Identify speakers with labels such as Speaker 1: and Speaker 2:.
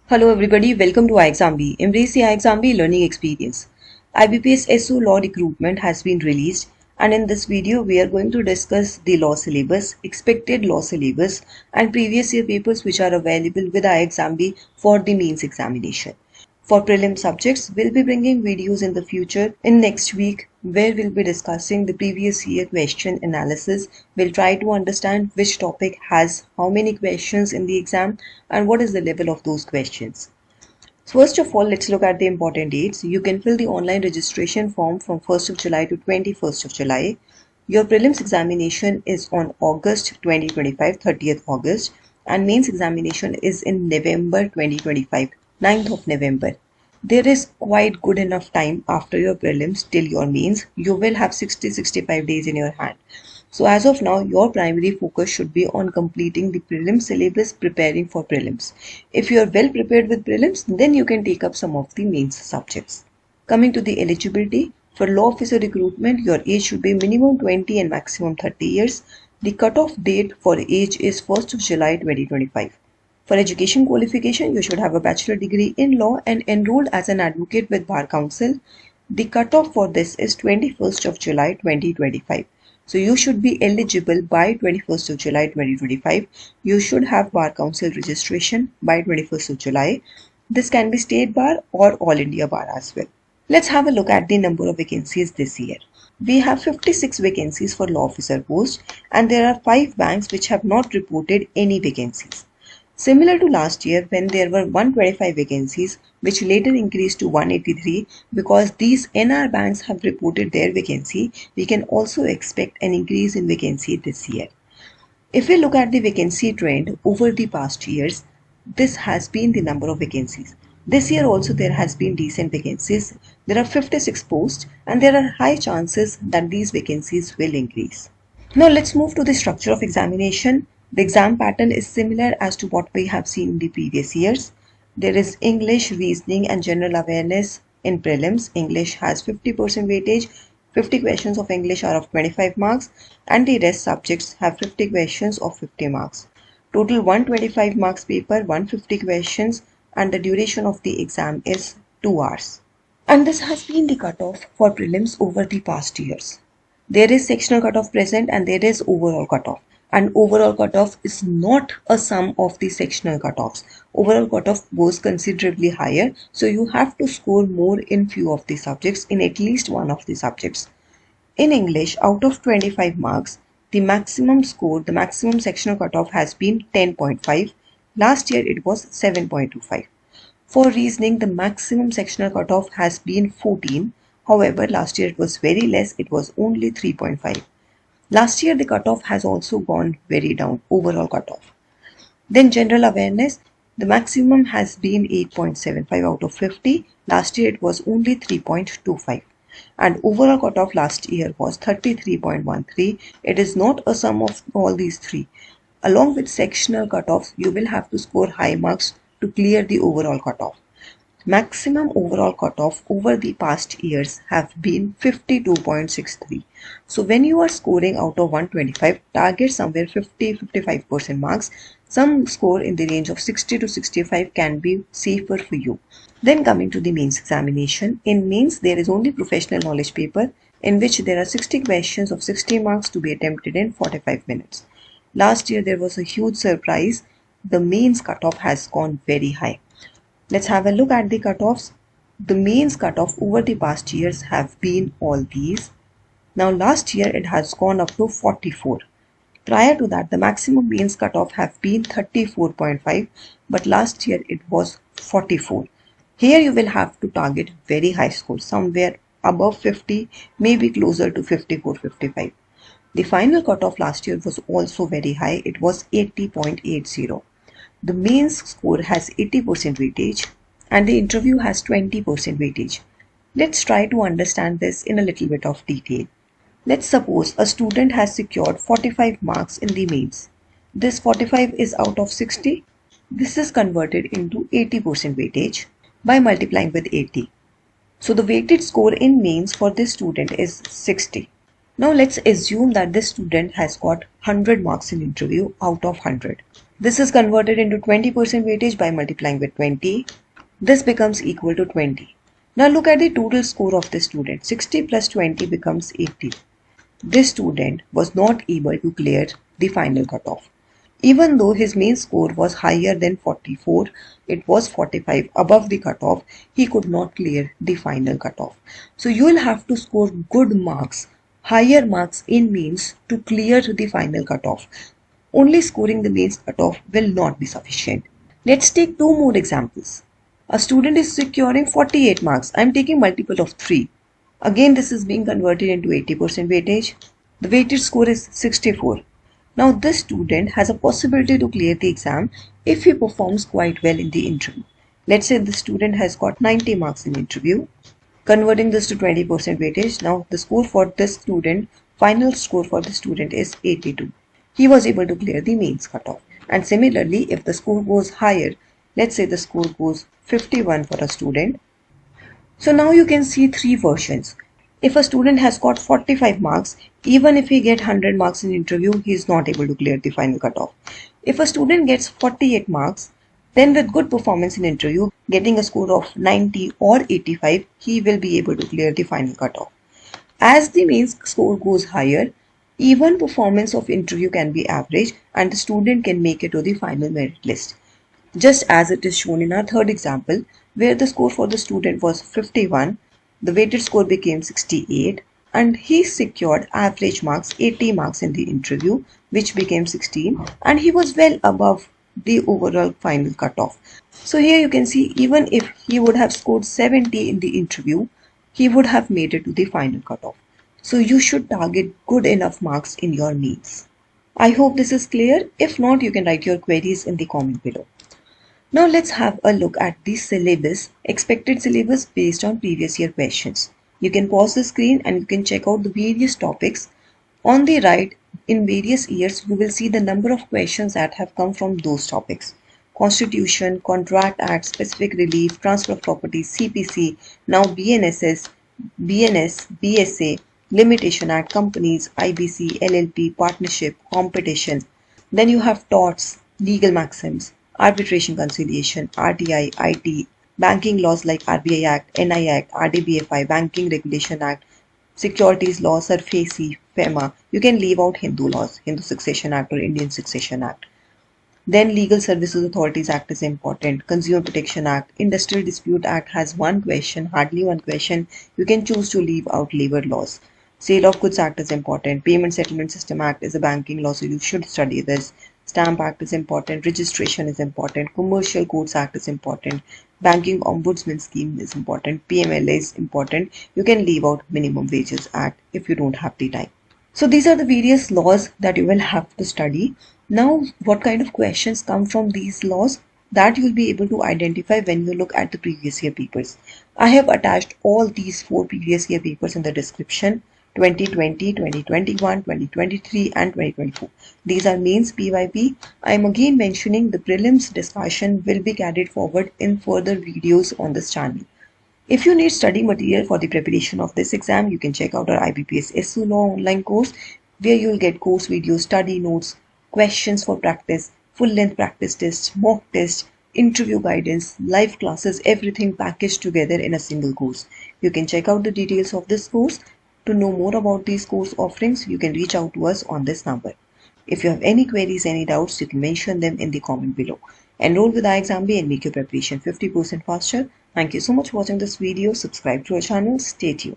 Speaker 1: Hello everybody, welcome to iExamB. Embrace the iExamB learning experience. IBPS SO Law Recruitment has been released, and in this video we are going to discuss the law syllabus, expected law syllabus and previous year papers which are available with iExamB for the mains examination. For prelim subjects, we'll be bringing videos in the future in next week where we'll be discussing the previous year question analysis. We'll try to understand which topic has how many questions in the exam and what is the level of those questions. So first of all, let's look at the important dates. You can fill the online registration form from 1st of July to 21st of July. Your prelims examination is on August 2025, 30th August, and mains examination is in November 2025. 9th of November. There is quite good enough time after your prelims till your mains. You will have 60-65 days in your hand. So as of now, your primary focus should be on completing the prelim syllabus, preparing for prelims. If you are well prepared with prelims, then you can take up some of the mains subjects. Coming to the eligibility, for law officer recruitment, your age should be minimum 20 and maximum 30 years. The cutoff date for age is 1st of July 2025. For education qualification, you should have a bachelor degree in law and enrolled as an advocate with Bar Council. The cutoff for this is 21st of July 2025. So you should be eligible by 21st of July 2025. You should have Bar Council registration by 21st of July. This can be State Bar or All India Bar as well. Let's have a look at the number of vacancies this year. We have 56 vacancies for law officer post, and there are 5 banks which have not reported any vacancies. Similar to last year when there were 125 vacancies which later increased to 183 because these NR banks have reported their vacancy, we can also expect an increase in vacancy this year. If we look at the vacancy trend over the past years, this has been the number of vacancies. This year also there has been decent vacancies. There are 56 posts and there are high chances that these vacancies will increase. Now let's move to the structure of examination. The exam pattern is similar as to what we have seen in the previous years. There is English, reasoning and general awareness in prelims. English has 50% weightage. 50 questions of English are of 25 marks and the rest subjects have 50 questions of 50 marks. Total 125 marks paper, 150 questions, and the duration of the exam is 2 hours. And this has been the cutoff for prelims over the past years. There is sectional cutoff present and there is overall cutoff. And overall cutoff is not a sum of the sectional cutoffs. Overall cutoff goes considerably higher, so you have to score more in few of the subjects, in at least one of the subjects. In English, out of 25 marks, the maximum score, the maximum sectional cutoff has been 10.5. Last year it was 7.25. For reasoning, the maximum sectional cutoff has been 14. However, last year it was very less, it was only 3.5. Last year, the cutoff has also gone very down, overall cutoff. Then general awareness, the maximum has been 8.75 out of 50. Last year, it was only 3.25. And overall cutoff last year was 33.13. It is not a sum of all these three. Along with sectional cutoffs, you will have to score high marks to clear the overall cutoff. Maximum overall cutoff over the past years have been 52.63. So when you are scoring out of 125, target somewhere 50-55% marks. Some score in the range of 60 to 65 can be safer for you. Then coming to the mains examination. In mains, there is only professional knowledge paper in which there are 60 questions of 60 marks to be attempted in 45 minutes. Last year there was a huge surprise. The mains cutoff has gone very high. Let's have a look at the cutoffs. The mains cutoff over the past years have been all these. Now last year it has gone up to 44. Prior to that, the maximum mains cutoff have been 34.5, but last year it was 44. Here you will have to target very high scores, somewhere above 50, maybe closer to 54-55. The final cutoff last year was also very high. It was 80.80. The mains score has 80% weightage and the interview has 20% weightage. Let's try to understand this in a little bit of detail. Let's suppose a student has secured 45 marks in the mains. This 45 is out of 60. This is converted into 80% weightage by multiplying with 80. So the weighted score in mains for this student is 60. Now let's assume that this student has got 100 marks in interview out of 100. This is converted into 20% weightage by multiplying with 20. This becomes equal to 20. Now look at the total score of this student. 60 plus 20 becomes 80. This student was not able to clear the final cutoff. Even though his main score was higher than 44, it was 45 above the cutoff, he could not clear the final cutoff. So you will have to score good marks, higher marks in mains to clear the final cutoff. Only scoring the mains cutoff will not be sufficient. Let's take two more examples. A student is securing 48 marks. I am taking multiple of 3. Again, this is being converted into 80% weightage. The weighted score is 64. Now this student has a possibility to clear the exam if he performs quite well in the interview. Let's say the student has got 90 marks in interview. Converting this to 20% weightage, now the score for this student, final score for the student is 82. He was able to clear the mains cutoff. And similarly, if the score goes higher, let's say the score goes 51 for a student. So now you can see 3 versions. If a student has got 45 marks, even if he gets 100 marks in interview, he is not able to clear the final cutoff. If a student gets 48 marks, then with good performance in interview, getting a score of 90 or 85, he will be able to clear the final cutoff. As the mains score goes higher, even performance of interview can be average and the student can make it to the final merit list. Just as it is shown in our third example, where the score for the student was 51, the weighted score became 68 and he secured average marks 80 marks in the interview, which became 16, and he was well above the overall final cutoff. So here you can see, even if he would have scored 70 in the interview, he would have made it to the final cutoff. So you should target good enough marks in your mains. I hope this is clear. If not, you can write your queries in the comment below. Now let's have a look at the syllabus, expected syllabus based on previous year questions. You can pause the screen and you can check out the various topics. On the right, in various years, you will see the number of questions that have come from those topics. Constitution, Contract Act, Specific Relief, Transfer of Property, CPC, now BNSS, BNS, BSA, Limitation Act, Companies, IBC, LLP, Partnership, Competition. Then you have torts, legal maxims, arbitration conciliation, RTI, IT, banking laws like RBI Act, NI Act, RDBFI, Banking Regulation Act, Securities Law, SARFAESI, FEMA. You can leave out Hindu laws, Hindu Succession Act or Indian Succession Act. Then Legal Services Authorities Act is important, Consumer Protection Act, Industrial Dispute Act has one question, hardly one question. You can choose to leave out labor laws. Sale of Goods Act is important, Payment Settlement System Act is a banking law, so you should study this. Stamp Act is important, registration is important, Commercial Codes Act is important, Banking Ombudsman Scheme is important, PMLA is important. You can leave out Minimum Wages Act if you don't have the time. So these are the various laws that you will have to study. Now, what kind of questions come from these laws? That you'll be able to identify when you look at the previous year papers. I have attached all these 4 previous year papers in the description. 2020, 2021, 2023 and 2024. These are mains PYP. I am again mentioning the prelims discussion will be carried forward in further videos on this channel. If you need study material for the preparation of this exam, you can check out our IBPS SO Law online course, where you will get course videos, study notes, questions for practice, full-length practice tests, mock tests, interview guidance, live classes, everything packaged together in a single course. You can check out the details of this course. To know more about these course offerings, you can reach out to us on this number. If you have any queries, any doubts, you can mention them in the comment below. Enroll with iExamB and make your preparation 50% faster. Thank you so much for watching this video. Subscribe to our channel. Stay tuned.